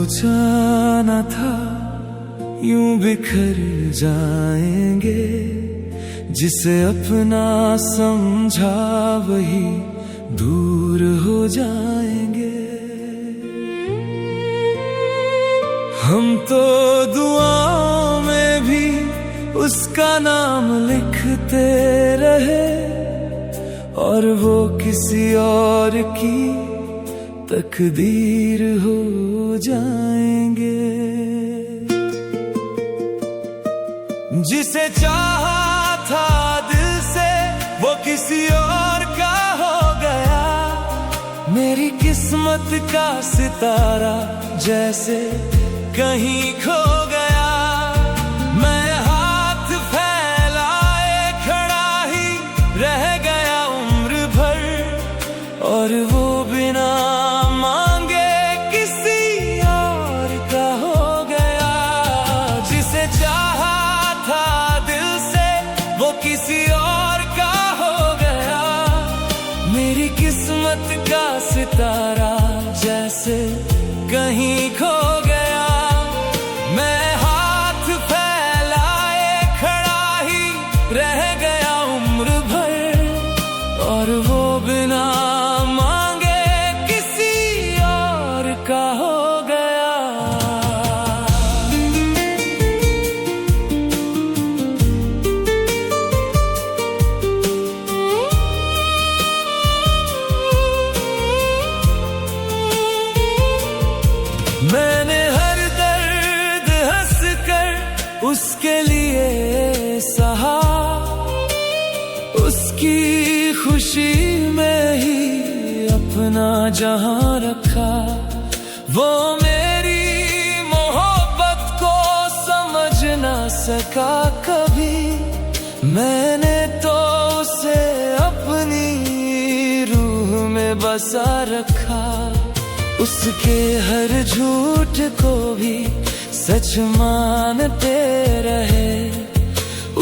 सोचा न था यूं बिखर जाएंगे, जिसे अपना समझा वही दूर हो जाएंगे। हम तो दुआओं में भी उसका नाम लिखते रहे, और वो किसी और की तकदीर हो जाएंगे। जिसे चाहा था दिल से वो किसी और का हो गया। मेरी किस्मत का सितारा जैसे कहीं खो गया। मैं हाथ फैलाए खड़ा ही रह गया उम्र भर, और वो बिना मांगे किसी और का हो गया। जिसे चाहा था दिल से वो किसी और का हो गया। मेरी किस्मत का सितारा जैसे कहीं खो गया। मैं हाथ फैलाए खड़ा ही रह गया उम्र भर, और वो बिना मांगे किसी और का हो गया। मैंने हर दर्द हंस कर उसके लिए सहा, उसकी खुशी में ही अपना जहां रखा। वो मेरी मोहब्बत को समझ ना सका कभी, मैंने तो उसे अपनी रूह में बसा रखा। उसके हर झूठ को भी सच मानते रहे,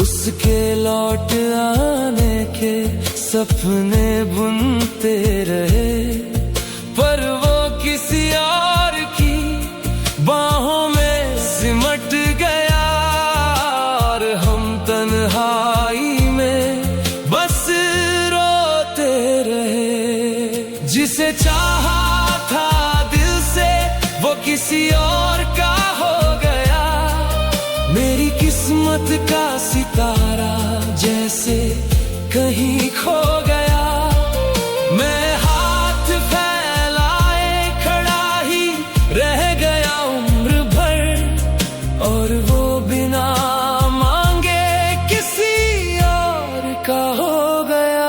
उसके लौट आने के सपने बुनते रहे। पर वो किसी और की बाहों में सिमट गया, और हम तन्हाई में बस रोते रहे। जिसे चाहा था दिल से वो किसी और का हो गया। मेरी किस्मत का सितारा जैसे कहीं खो गया। मैं हाथ फैलाए खड़ा ही रह गया उम्र भर, और वो बिना मांगे किसी और का हो गया।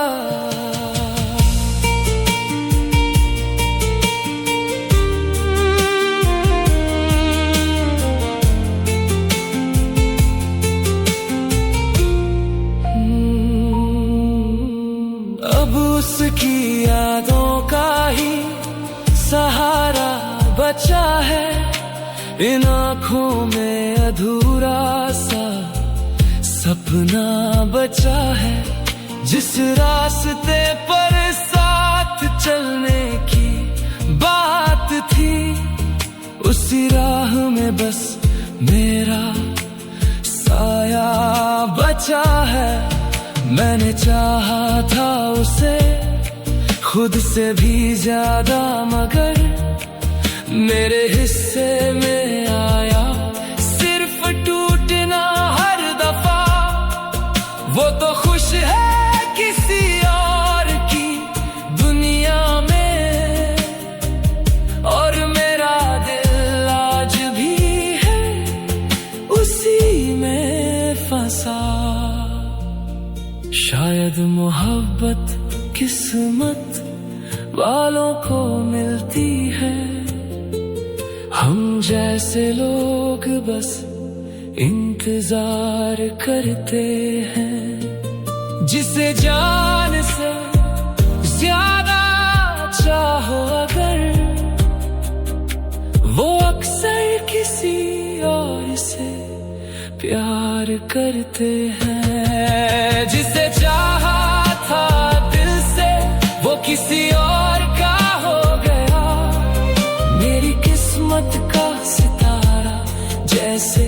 उसकी यादों का ही सहारा बचा है, इन आँखों में अधूरा सा सपना बचा है। जिस रास्ते पर साथ चलने की बात थी, उसी राह में बस मेरा साया बचा है। मैंने चाहा था उसे खुद से भी ज्यादा, मगर मेरे हिस्से में आया सिर्फ टूटना हर दफा। वो तो खुश है किसी और की दुनिया में, और मेरा दिल आज भी है उसी में फंसा। शायद मोहब्बत किस्मत वालों को मिलती है, हम जैसे लोग बस इंतजार करते हैं। जिसे जान से ज्यादा चाहो अगर, वो अक्सर किसी और से प्यार करते हैं। जिसे चाहा था दिल से वो किसी और का हो गया। मेरी किस्मत का सितारा जैसे